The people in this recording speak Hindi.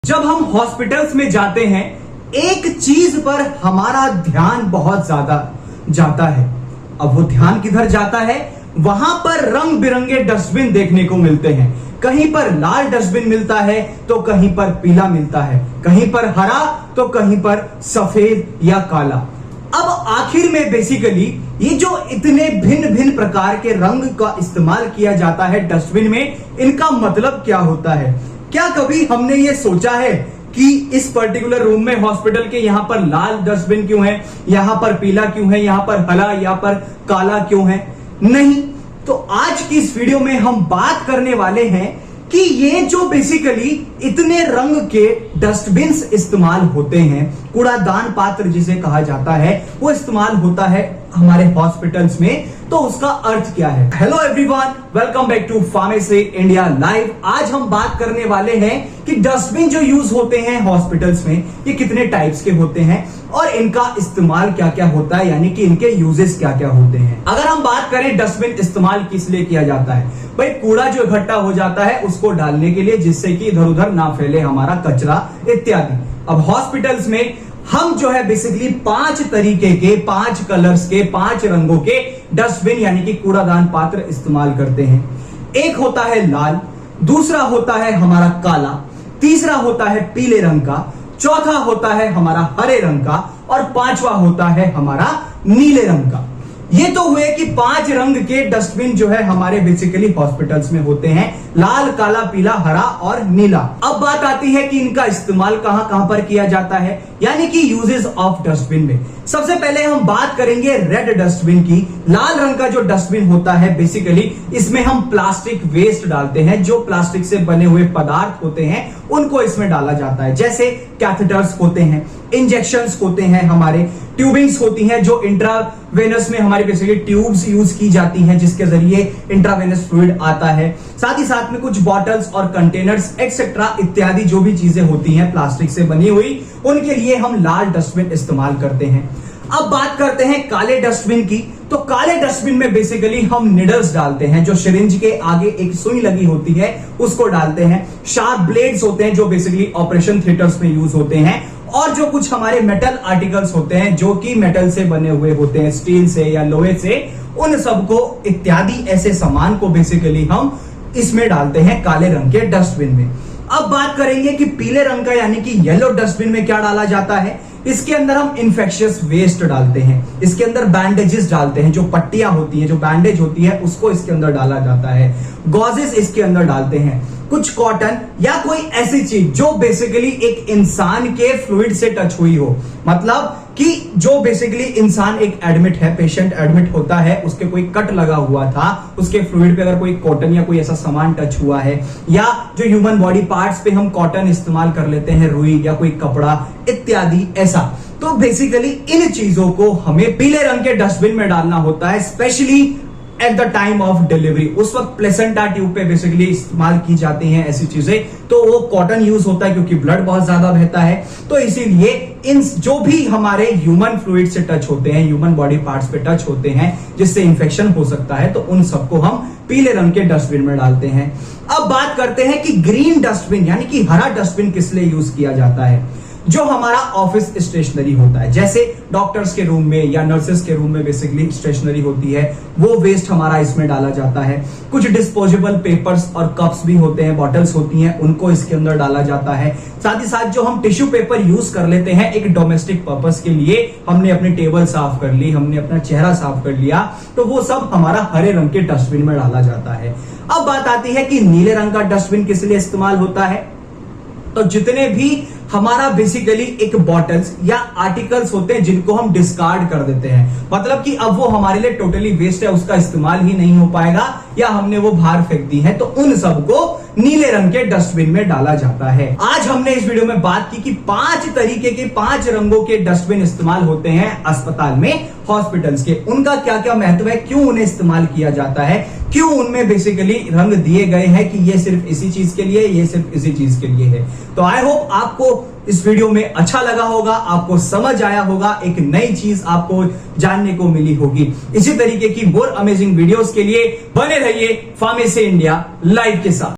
जब हम हॉस्पिटल्स में जाते हैं एक चीज पर हमारा ध्यान बहुत ज्यादा जाता है। अब वो ध्यान किधर जाता है? वहां पर रंग बिरंगे डस्टबिन देखने को मिलते हैं। कहीं पर लाल डस्टबिन मिलता है तो कहीं पर पीला मिलता है, कहीं पर हरा तो कहीं पर सफेद या काला। अब आखिर में बेसिकली ये जो इतने भिन्न भिन्न प्रकार के रंग का इस्तेमाल किया जाता है डस्टबिन में, इनका मतलब क्या होता है? क्या कभी हमने ये सोचा है कि इस पर्टिकुलर रूम में हॉस्पिटल के यहां पर लाल डस्टबिन क्यों है, यहां पर पीला क्यों है, यहां पर हरा, यहां पर काला क्यों है? नहीं। तो आज की इस वीडियो में हम बात करने वाले हैं कि ये जो बेसिकली इतने रंग के डस्टबिन इस्तेमाल होते हैं, कूड़ादान पात्र जिसे कहा जाता है, वो इस्तेमाल होता है हमारे हॉस्पिटल्स में, तो उसका अर्थ क्या है? Hello everyone, welcome back to pharmacy India live. आज हम बात करने वाले हैं कि डस्टबिन जो यूज होते हैं हॉस्पिटल्स में, ये कितने टाइप्स के होते हैं और इनका इस्तेमाल क्या क्या होता है, यानी कि इनके यूजेस क्या क्या होते हैं। अगर हम बात करें डस्टबिन इस्तेमाल किस लिए किया जाता है, भाई कूड़ा जो इकट्ठा हो जाता है उसको डालने के लिए, जिससे कि इधर उधर ना फैले हमारा कचरा इत्यादि। अब हॉस्पिटल्स में हम जो है बेसिकली 5 तरीके के, 5 कलर्स के, 5 रंगों के डस्टबिन यानी कि कूड़ादान पात्र इस्तेमाल करते हैं। एक होता है लाल, दूसरा होता है हमारा काला, तीसरा होता है पीले रंग का, चौथा होता है हमारा हरे रंग का और पांचवा होता है हमारा नीले रंग का। ये तो हुए कि 5 रंग के डस्टबिन जो है हमारे बेसिकली हॉस्पिटल्स में होते हैं, लाल, काला, पीला, हरा और नीला। अब बात आती है कि इनका इस्तेमाल कहां कहां पर किया जाता है, यानी कि यूजेस ऑफ डस्टबिन में। सबसे पहले हम बात करेंगे रेड डस्टबिन की। लाल रंग का जो डस्टबिन होता है बेसिकली इसमें हम प्लास्टिक वेस्ट डालते हैं, जो प्लास्टिक से बने हुए पदार्थ होते हैं उनको इसमें डाला जाता है, जैसे कैथेटर्स होते हैं, इंजेक्शंस होते हैं, हमारे ट्यूबिंग्स होती हैं, जो इंट्रावेनस में हमारी बेसिकली ट्यूब्स यूज की जाती हैं जिसके जरिए इंट्रावेनस फ्लूइड आता है। साथ ही साथ में कुछ बॉटल्स और कंटेनर्स एक्सेट्रा इत्यादि जो भी चीजें होती हैं प्लास्टिक से बनी हुई, उनके लिए हम लाल डस्टबिन इस्तेमाल करते हैं। अब बात करते हैं काले डस्टबिन की। तो काले डस्टबिन में बेसिकली हम निडल्स डालते हैं, जो सिरिंज के आगे एक सुई लगी होती है उसको डालते हैं। शार्प ब्लेड्स होते हैं जो बेसिकली ऑपरेशन थिएटर्स में यूज होते हैं, और जो कुछ हमारे मेटल आर्टिकल्स होते हैं जो कि मेटल से बने हुए होते हैं, स्टील से या लोहे से, उन सबको इत्यादि ऐसे सामान को बेसिकली हम इसमें डालते हैं काले रंग के डस्टबिन में। अब बात करेंगे कि पीले रंग का यानी कि येलो डस्टबिन में क्या डाला जाता है। इसके अंदर हम इंफेक्शियस वेस्ट डालते हैं, इसके अंदर बैंडेजेस डालते हैं, जो पट्टियां होती हैं, जो बैंडेज होती है उसको इसके अंदर डाला जाता है। गॉजेस इसके अंदर डालते हैं, कुछ कॉटन या कोई ऐसी चीज जो बेसिकली एक इंसान के फ्लूइड से टच हुई हो, मतलब कि जो बेसिकली इंसान एक एडमिट है, पेशेंट एडमिट होता है, उसके कोई कट लगा हुआ था, उसके फ्लूइड पे अगर कोई कॉटन या कोई ऐसा सामान टच हुआ है, या जो ह्यूमन बॉडी पार्ट्स पे हम कॉटन इस्तेमाल कर लेते हैं, रुई या कोई कपड़ा इत्यादि ऐसा, तो बेसिकली इन चीजों को हमें पीले रंग के डस्टबिन में डालना होता है, specially at the time of delivery. उस वक्त प्लेसेंटा ट्यूब पे बेसिकली इस्तेमाल की जाती हैं ऐसी चीजें, तो वो कॉटन यूज होता है क्योंकि ब्लड बहुत ज्यादा बहता है, तो इसीलिए इन जो भी हमारे ह्यूमन फ्लूइड से टच होते हैं, ह्यूमन बॉडी पार्ट्स पे टच होते हैं जिससे इंफेक्शन हो सकता है, तो उन सबको हम पीले रंग के डस्टबिन में डालते हैं। अब बात करते हैं कि ग्रीन डस्टबिन यानी कि हरा डस्टबिन किस लिए यूज किया जाता है। जो हमारा ऑफिस स्टेशनरी होता है, जैसे डॉक्टर्स के रूम में या नर्सेस के रूम में बेसिकली स्टेशनरी होती है, वो वेस्ट हमारा इसमें डाला जाता है। कुछ डिस्पोजेबल पेपर्स और कप्स भी होते हैं, बॉटल्स होती हैं, उनको इसके अंदर डाला जाता है। साथ ही साथ जो हम टिश्यू पेपर यूज कर लेते हैं एक डोमेस्टिक पर्पस के लिए, हमने अपनी टेबल साफ कर ली, हमने अपना चेहरा साफ कर लिया, तो वो सब हमारा हरे रंग के डस्टबिन में डाला जाता है। अब बात आती है कि नीले रंग का डस्टबिन किस लिए इस्तेमाल होता है। तो जितने भी हमारा बेसिकली एक बॉटल्स या आर्टिकल्स होते हैं जिनको हम डिस्कार्ड कर देते हैं, मतलब कि अब वो हमारे लिए टोटली वेस्ट है, उसका इस्तेमाल ही नहीं हो पाएगा या हमने वो बाहर फेंक दी है, तो उन सबको नीले रंग के डस्टबिन में डाला जाता है। आज हमने इस वीडियो में बात की कि 5 तरीके के 5 रंगों के डस्टबिन इस्तेमाल होते हैं अस्पताल में, हॉस्पिटल्स के, उनका क्या क्या महत्व है, क्यों उन्हें इस्तेमाल किया जाता है, क्यों उनमें बेसिकली रंग दिए गए हैं कि ये सिर्फ इसी चीज के लिए, ये सिर्फ इसी चीज के लिए है। तो आई होप आपको इस वीडियो में अच्छा लगा होगा, आपको समझ आया होगा, एक नई चीज आपको जानने को मिली होगी। इसी तरीके की मोर अमेजिंग वीडियोस के लिए बने रहिए फार्मेसी इंडिया लाइव के साथ।